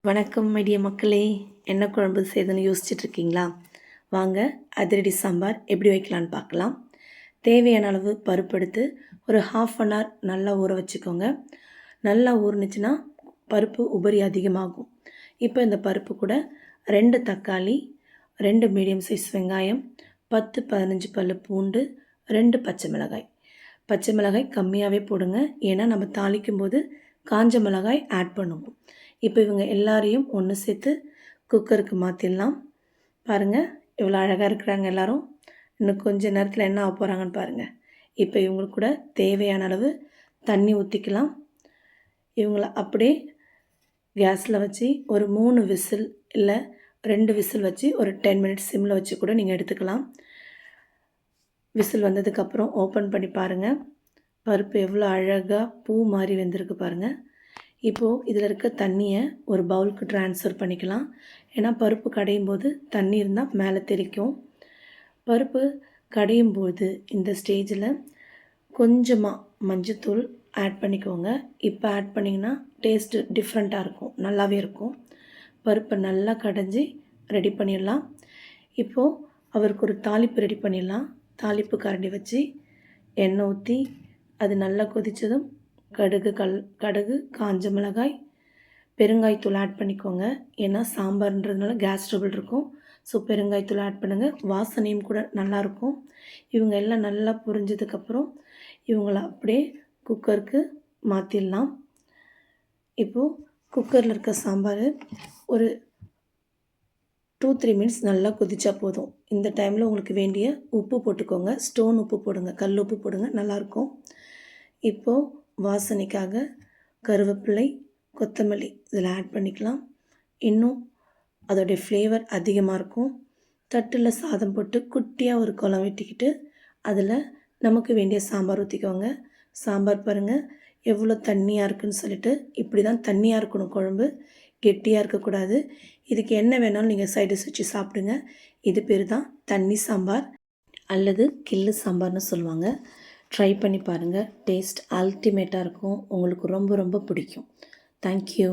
வணக்கம் மைடிய மக்களே, என்ன குழம்பு செய்யுதுன்னு யோசிச்சுட்ருக்கீங்களா? வாங்க அதிரடி சாம்பார் எப்படி வைக்கலான்னு பார்க்கலாம். தேவையான அளவு பருப்பு எடுத்து ஒரு 1/2 hour நல்லா ஊற வச்சுக்கோங்க. நல்லா ஊறுனுச்சுன்னா பருப்பு உபரி அதிகமாகும். இப்போ இந்த பருப்பு கூட 2 தக்காளி, 2 மீடியம் சைஸ் வெங்காயம், 10-15 பல் பூண்டு, 2 பச்சை மிளகாய். பச்சை மிளகாய் கம்மியாகவே போடுங்க, ஏன்னா நம்ம தாளிக்கும் போது காஞ்ச மிளகாய் ஆட் பண்ணுவோம். இப்போ இவங்க எல்லாரையும் ஒன்று சேர்த்து குக்கருக்கு மாற்றிடலாம். பாருங்கள் இவ்வளோ அழகாக இருக்கிறாங்க எல்லோரும். இன்னும் கொஞ்சம் நேரத்தில் என்ன ஆக போகிறாங்கன்னு பாருங்கள். இப்போ இவங்களுக்கு கூட தேவையான அளவு தண்ணி ஊற்றிக்கலாம். இவங்கள அப்படியே கேஸில் வச்சு ஒரு 3 விசில் இல்லை 2 விசில் வச்சு ஒரு 10 minutes சிம்மில் வச்சு கூட நீங்கள் எடுத்துக்கலாம். விசில் வந்ததுக்கப்புறம் ஓப்பன் பண்ணி பாருங்கள். பருப்பு எவ்வளோ அழகாக பூ மாதிரி வெந்திருக்கு பாருங்கள். இப்போது இதில் இருக்க தண்ணியை ஒரு பவுலுக்கு ட்ரான்ஸ்ஃபர் பண்ணிக்கலாம். ஏன்னா பருப்பு கடையும் போது தண்ணி இருந்தால் மேலே தெளிக்கும். பருப்பு கடையும் போது இந்த ஸ்டேஜில் கொஞ்சமாக மஞ்சத்தூள் ஆட் பண்ணிக்கோங்க. இப்போ ஆட் பண்ணிங்கன்னா டேஸ்ட்டு டிஃப்ரெண்ட்டாக இருக்கும், நல்லாவே இருக்கும். பருப்பை நல்லா கடைஞ்சி ரெடி பண்ணிடலாம். இப்போது அவருக்கு ஒரு தாளிப்பு ரெடி பண்ணிடலாம். தாளிப்பு கரண்டி வச்சு எண்ணெய் ஊற்றி அது நல்லா கொதித்ததும் கடுகு, காஞ்ச மிளகாய், பெருங்காயத்தூள் ஆட் பண்ணிக்கோங்க. ஏன்னா சாம்பார்ன்றதுனால கேஸ் ட்ரபிள் இருக்கும். ஸோ பெருங்காயத்தூள் ஆட் பண்ணுங்கள், வாசனையும் கூட நல்லாயிருக்கும். இவங்க எல்லாம் நல்லா புரிஞ்சதுக்கப்புறம் இவங்கள அப்படியே குக்கருக்கு மாற்றிடலாம். இப்போது குக்கரில் இருக்க சாம்பார் ஒரு 2-3 minutes நல்லா கொதிச்சா போதும். இந்த டைமில் உங்களுக்கு வேண்டிய உப்பு போட்டுக்கோங்க. ஸ்டோன் உப்பு போடுங்க, கல் உப்பு போடுங்க, நல்லாயிருக்கும். இப்போது வாசனைக்காக கருவேப்பிலை, கொத்தமல்லி இதில் ஆட் பண்ணிக்கலாம். இன்னும் அதோடைய ஃப்ளேவர் அதிகமாக இருக்கும். தட்டில் சாதம் போட்டு குட்டியாக ஒரு குழம் வெட்டிக்கிட்டு அதில் நமக்கு வேண்டிய சாம்பார் ஊற்றிக்கோங்க. சாம்பார் பாருங்கள் எவ்வளோ தண்ணியாக இருக்குதுன்னு சொல்லிட்டு. இப்படி தான் தண்ணியாக இருக்கணும் குழம்பு, கெட்டியாக இருக்கக்கூடாது. இதுக்கு என்ன வேணாலும் நீங்கள் சைடிஷ் வச்சு சாப்பிடுங்க. இது பேர் தான் தண்ணி சாம்பார் அல்லது கில்லு சாம்பார்னு சொல்லுவாங்க. ட்ரை பண்ணி பாருங்கள், டேஸ்ட் அல்டிமேட்டாக இருக்கும். உங்களுக்கு ரொம்ப ரொம்ப பிடிக்கும். தேங்க்யூ.